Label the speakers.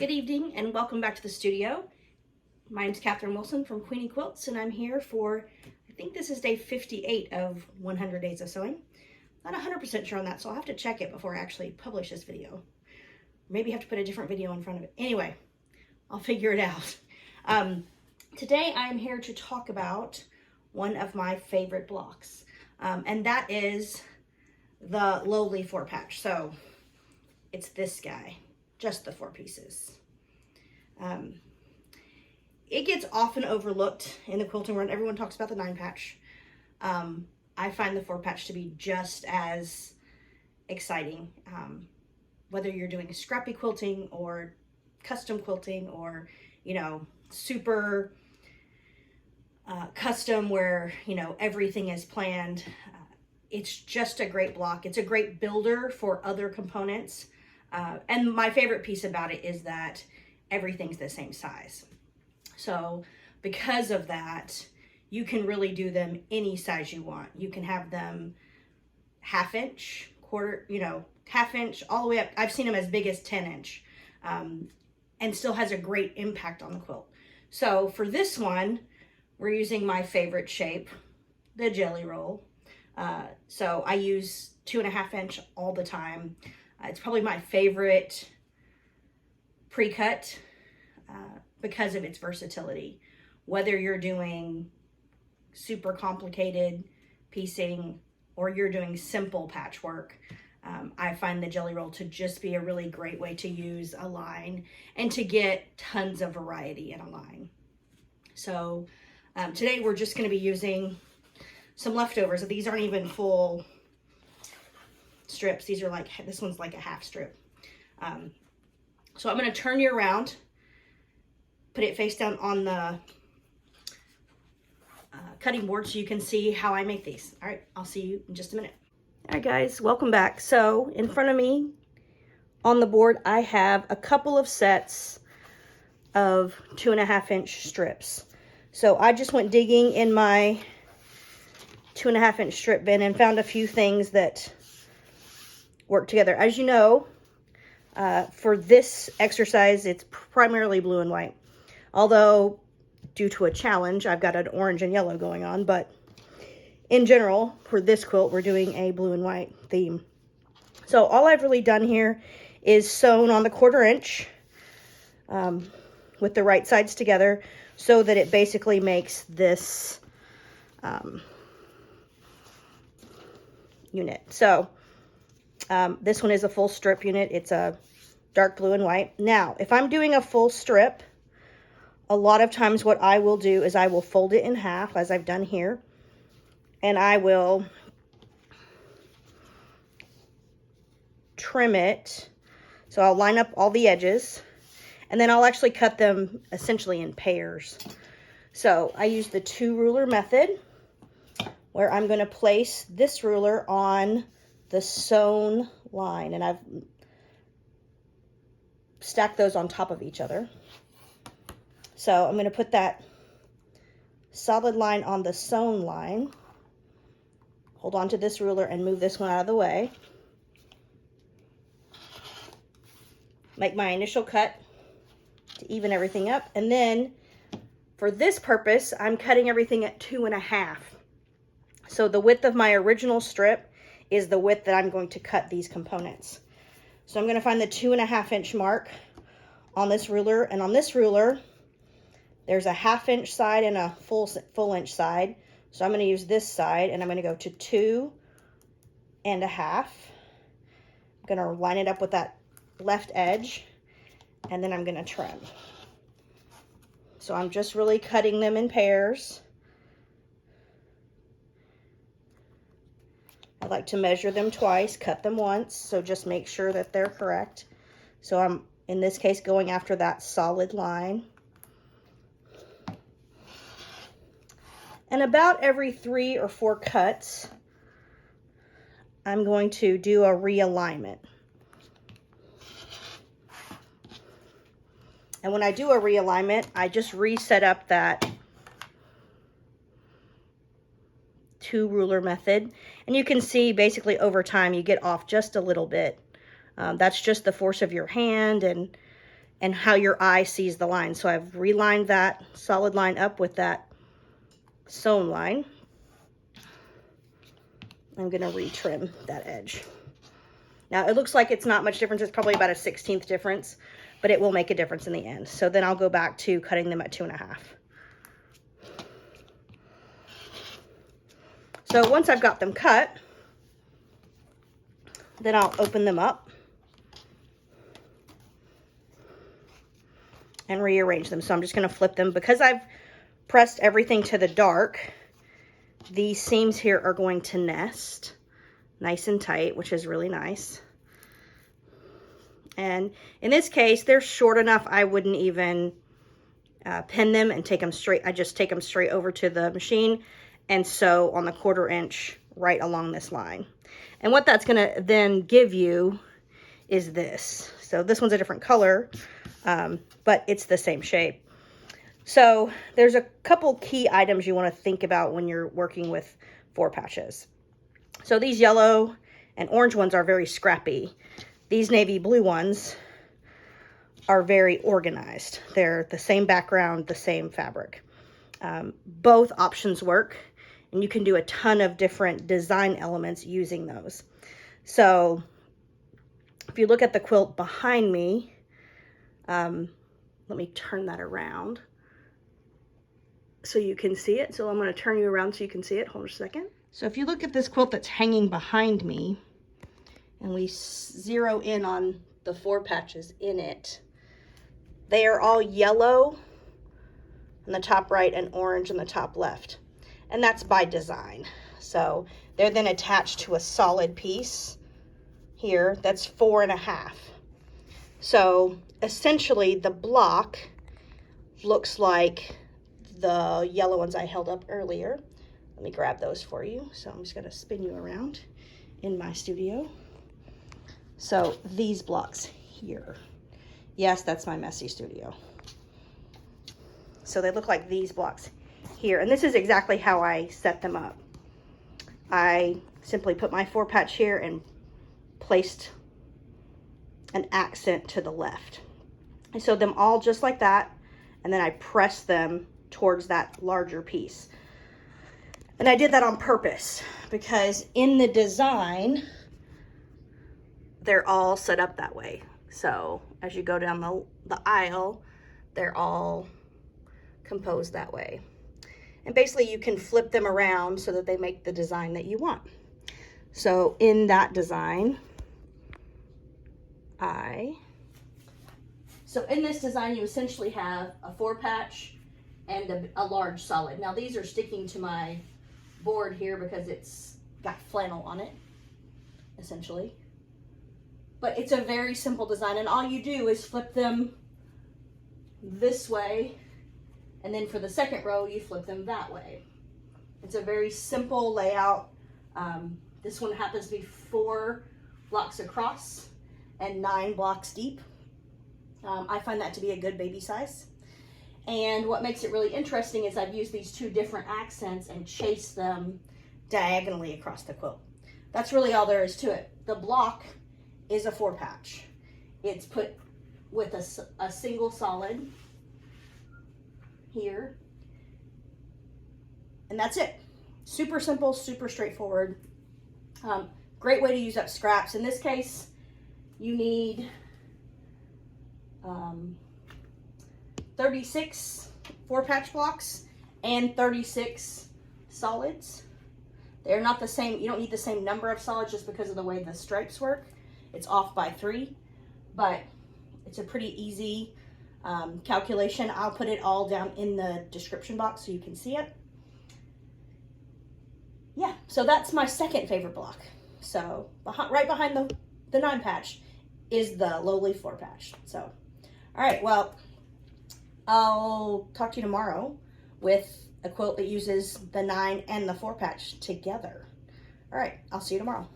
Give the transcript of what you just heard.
Speaker 1: Good evening and welcome back to the studio. My name's Catherine Wilson from Queenie Quilts and I'm here for, I think this is day 58 of 100 Days of Sewing. Not 100% sure on that, so I'll have to check it before I actually publish this video. Maybe have to put a different video in front of it. Anyway, I'll figure it out. Today I'm here to talk about one of my favorite blocks, and that is the Lowly 4-patch. So it's this guy, just the 4 pieces. It gets often overlooked in the quilting world. Everyone talks about the 9-patch. I find the 4-patch to be just as exciting, whether you're doing scrappy quilting or custom quilting or, you know, super custom where, you know, everything is planned. It's just a great block. It's a great builder for other components. And my favorite piece about it is that everything's the same size. So because of that, you can really do them any size you want. You can have them half-inch, quarter, you know, half-inch, all the way up. I've seen them as big as 10-inch, and still has a great impact on the quilt. So for this one, we're using my favorite shape, the Jelly Roll. So I use 2.5-inch all the time. It's probably my favorite pre-cut because of its versatility. Whether you're doing super complicated piecing or you're doing simple patchwork, I find the Jelly Roll to just be a really great way to use a line and to get tons of variety in a line. So today we're just going to be using some leftovers. These aren't even full strips. These are like, this one's like a half strip. So I'm going to turn you around, put it face down on the cutting board so you can see how I make these. All right, I'll see you in just a minute. All right, guys, welcome back. So in front of me on the board, I have a couple of sets of 2.5-inch strips. So I just went digging in my 2.5-inch strip bin and found a few things that work together. As you know, for this exercise, it's primarily blue and white. Although, due to a challenge, I've got an orange and yellow going on, but in general, for this quilt, we're doing a blue and white theme. So all I've really done here is sewn on the 1/4 inch with the right sides together so that it basically makes this unit. So this one is a full strip unit. It's a dark blue and white. Now, if I'm doing a full strip, a lot of times what I will do is I will fold it in half, as I've done here, and I will trim it. So I'll line up all the edges, and then I'll actually cut them essentially in pairs. So I use the 2 ruler method, where I'm going to place this ruler on the sewn line, and I've stacked those on top of each other. So I'm going to put that solid line on the sewn line, hold on to this ruler and move this one out of the way, make my initial cut to even everything up, and then for this purpose I'm cutting everything at 2.5. So the width of my original strip is the width that I'm going to cut these components. So I'm going to find the 2.5-inch mark on this ruler, and on this ruler there's a 1/2-inch side and a full inch side. So I'm going to use this side and I'm going to go to 2.5. I'm going to line it up with that left edge, and then I'm going to trim. So I'm just really cutting them in pairs. I like to measure them twice, cut them once, so just make sure that they're correct. So I'm, in this case, going after that solid line. And about every 3 or 4 cuts, I'm going to do a realignment. And when I do a realignment, I just reset up that 2 ruler method. And you can see basically over time you get off just a little bit. That's just the force of your hand and and how your eye sees the line. So I've relined that solid line up with that sewn line. I'm going to retrim that edge. Now it looks like it's not much difference. It's probably about a 1/16 difference, but it will make a difference in the end. So then I'll go back to cutting them at 2.5. So once I've got them cut, then I'll open them up and rearrange them. So I'm just going to flip them. Because I've pressed everything to the dark, these seams here are going to nest nice and tight, which is really nice. And in this case, they're short enough I wouldn't even pin them and take them straight. I just take them straight over to the machine and sew on the 1/4 inch right along this line. And what that's going to then give you is this. So this one's a different color, but it's the same shape. So there's a couple key items you want to think about when you're working with 4 patches. So these yellow and orange ones are very scrappy. These navy blue ones are very organized. They're the same background, the same fabric. Both options work, and you can do a ton of different design elements using those. So if you look at the quilt behind me, let me turn that around so you can see it. So I'm going to turn you around so you can see it. Hold on a second. So if you look at this quilt that's hanging behind me, and we zero in on the 4 patches in it, they are all yellow on the top right and orange on the top left. And that's by design. So they're then attached to a solid piece here that's 4.5. So essentially the block looks like the yellow ones I held up earlier. Let me grab those for you. So I'm just going to spin you around in my studio. So these blocks here. Yes, that's my messy studio. So they look like these blocks here. And this is exactly how I set them up. I simply put my 4 patch here and placed an accent to the left. I sewed them all just like that. And then I pressed them towards that larger piece. And I did that on purpose because in the design, they're all set up that way. So as you go down the aisle, they're all composed that way. And basically you can flip them around so that they make the design that you want. So in that design, so in this design, you essentially have a 4 patch and a large solid. Now these are sticking to my board here because it's got flannel on it, essentially. But it's a very simple design, and all you do is flip them this way, and then for the second row, you flip them that way. It's a very simple layout. This one happens to be 4 blocks across and 9 blocks deep. I find that to be a good baby size. And what makes it really interesting is I've used these 2 different accents and chased them diagonally across the quilt. That's really all there is to it. The block is a 4 patch. It's put with a single solid here. And that's it. Super simple, super straightforward. Great way to use up scraps. In this case, you need 36 4 patch blocks and 36 solids. They're not the same. You don't need the same number of solids just because of the way the stripes work. It's off by 3, but it's a pretty easy calculation. I'll put it all down in the description box so you can see it. Yeah, so that's my second favorite block. So right behind the 9 patch is the lowly 4 patch. So, all right, well, I'll talk to you tomorrow with a quilt that uses the 9 and the 4 patch together. All right, I'll see you tomorrow.